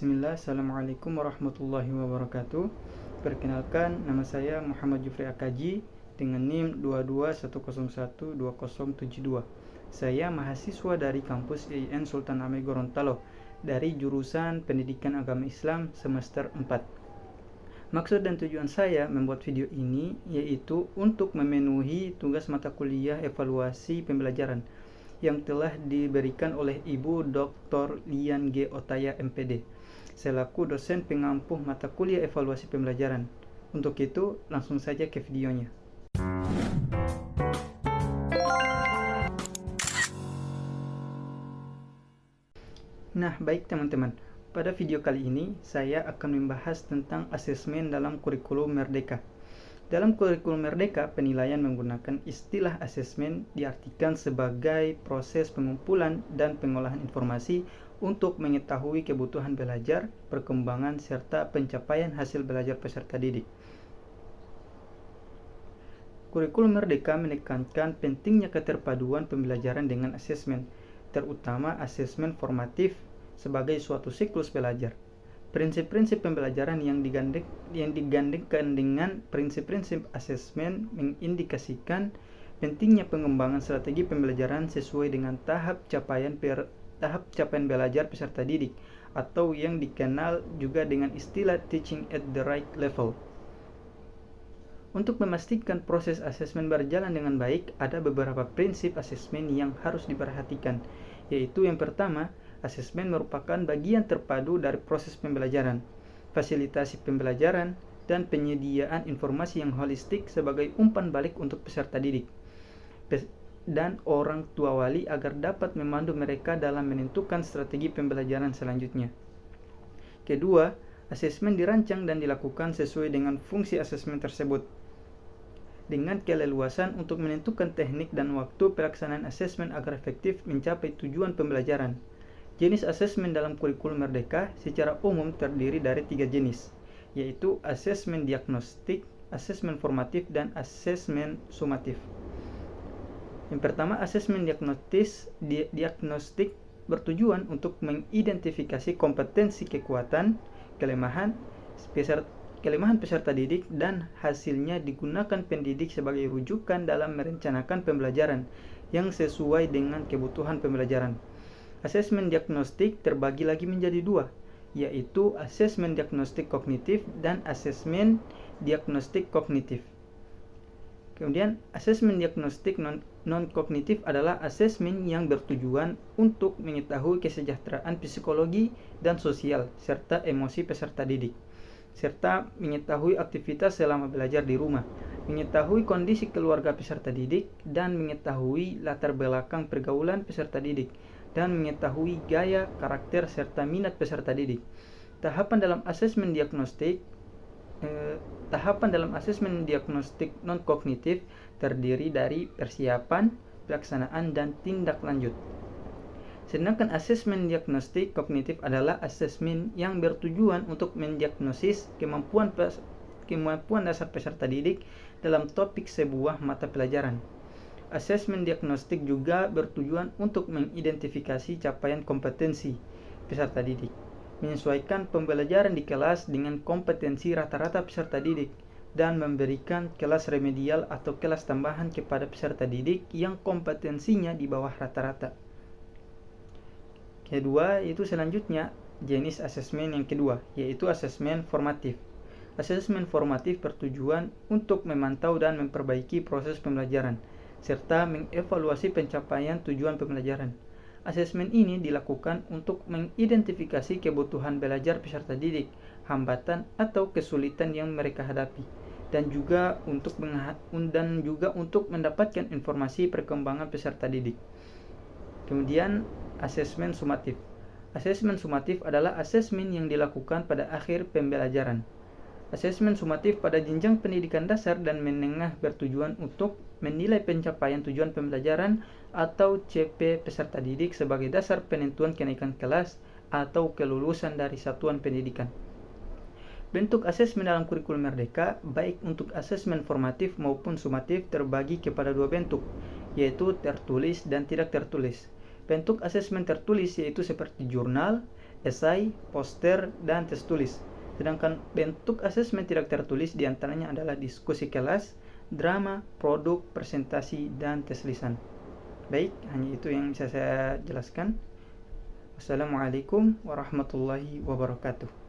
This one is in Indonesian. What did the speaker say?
Bismillah, Assalamualaikum warahmatullahi wabarakatuh. Perkenalkan, nama saya Muhammad Jufri Akaji dengan NIM 221012072. Saya mahasiswa dari kampus IAIN Sultan Hamid Gorontalo dari jurusan Pendidikan Agama Islam semester 4. Maksud dan tujuan saya membuat video ini yaitu untuk memenuhi tugas mata kuliah evaluasi pembelajaran yang telah diberikan oleh Ibu Dr. Lian G. Otaya MPD selaku dosen pengampu mata kuliah evaluasi pembelajaran. Untuk itu, langsung saja ke videonya. Nah, baik teman-teman. Pada video kali ini, saya akan membahas tentang asesmen dalam kurikulum Merdeka. Dalam kurikulum Merdeka, penilaian menggunakan istilah asesmen diartikan sebagai proses pengumpulan dan pengolahan informasi untuk mengetahui kebutuhan belajar, perkembangan, serta pencapaian hasil belajar peserta didik. Kurikulum Merdeka menekankan pentingnya keterpaduan pembelajaran dengan asesmen, terutama asesmen formatif sebagai suatu siklus belajar. Prinsip-prinsip pembelajaran yang digandengkan dengan prinsip-prinsip asesmen mengindikasikan pentingnya pengembangan strategi pembelajaran sesuai dengan tahap capaian belajar peserta didik atau yang dikenal juga dengan istilah teaching at the right level. Untuk memastikan proses asesmen berjalan dengan baik, ada beberapa prinsip asesmen yang harus diperhatikan, yaitu yang pertama, asesmen merupakan bagian terpadu dari proses pembelajaran, fasilitasi pembelajaran, dan penyediaan informasi yang holistik sebagai umpan balik untuk peserta didik dan orang tua wali agar dapat memandu mereka dalam menentukan strategi pembelajaran selanjutnya. Kedua, asesmen dirancang dan dilakukan sesuai dengan fungsi asesmen tersebut, dengan keleluasan untuk menentukan teknik dan waktu pelaksanaan asesmen agar efektif mencapai tujuan pembelajaran. Jenis asesmen dalam kurikulum Merdeka secara umum terdiri dari 3 jenis, yaitu asesmen diagnostik, asesmen formatif, dan asesmen sumatif. Yang pertama, asesmen diagnostik bertujuan untuk mengidentifikasi kompetensi, kekuatan, kelemahan peserta didik, dan hasilnya digunakan pendidik sebagai rujukan dalam merencanakan pembelajaran yang sesuai dengan kebutuhan pembelajaran. Asesmen diagnostik terbagi lagi menjadi 2, yaitu asesmen diagnostik kognitif dan asesmen diagnostik kognitif. Kemudian, asesmen diagnostik non-kognitif adalah asesmen yang bertujuan untuk mengetahui kesejahteraan psikologi dan sosial serta emosi peserta didik, serta mengetahui aktivitas selama belajar di rumah, mengetahui kondisi keluarga peserta didik, dan mengetahui latar belakang pergaulan peserta didik, dan mengetahui gaya, karakter, serta minat peserta didik. Tahapan dalam asesmen diagnostik non-kognitif terdiri dari persiapan, pelaksanaan, dan tindak lanjut. Sedangkan asesmen diagnostik kognitif adalah asesmen yang bertujuan untuk mendiagnosis kemampuan dasar peserta didik dalam topik sebuah mata pelajaran. Asesmen diagnostik juga bertujuan untuk mengidentifikasi capaian kompetensi peserta didik, menyesuaikan pembelajaran di kelas dengan kompetensi rata-rata peserta didik, dan memberikan kelas remedial atau kelas tambahan kepada peserta didik yang kompetensinya di bawah rata-rata. Kedua, itu selanjutnya jenis asesmen yang kedua, yaitu asesmen formatif. Asesmen formatif bertujuan untuk memantau dan memperbaiki proses pembelajaran serta mengevaluasi pencapaian tujuan pembelajaran. Asesmen ini dilakukan untuk mengidentifikasi kebutuhan belajar peserta didik, hambatan atau kesulitan yang mereka hadapi, dan juga untuk mendapatkan informasi perkembangan peserta didik. Kemudian, asesmen sumatif. Asesmen sumatif adalah asesmen yang dilakukan pada akhir pembelajaran. Asesmen sumatif pada jenjang pendidikan dasar dan menengah bertujuan untuk menilai pencapaian tujuan pembelajaran atau CP peserta didik sebagai dasar penentuan kenaikan kelas atau kelulusan dari satuan pendidikan. Bentuk asesmen dalam kurikulum Merdeka, baik untuk asesmen formatif maupun sumatif, terbagi kepada 2 bentuk, yaitu tertulis dan tidak tertulis. Bentuk asesmen tertulis yaitu seperti jurnal, esai, poster, dan tes tulis. Sedangkan bentuk asesmen tidak tertulis diantaranya adalah diskusi kelas, drama, produk, presentasi, dan tes lisan. Baik, hanya itu yang bisa saya jelaskan. Wassalamualaikum warahmatullahi wabarakatuh.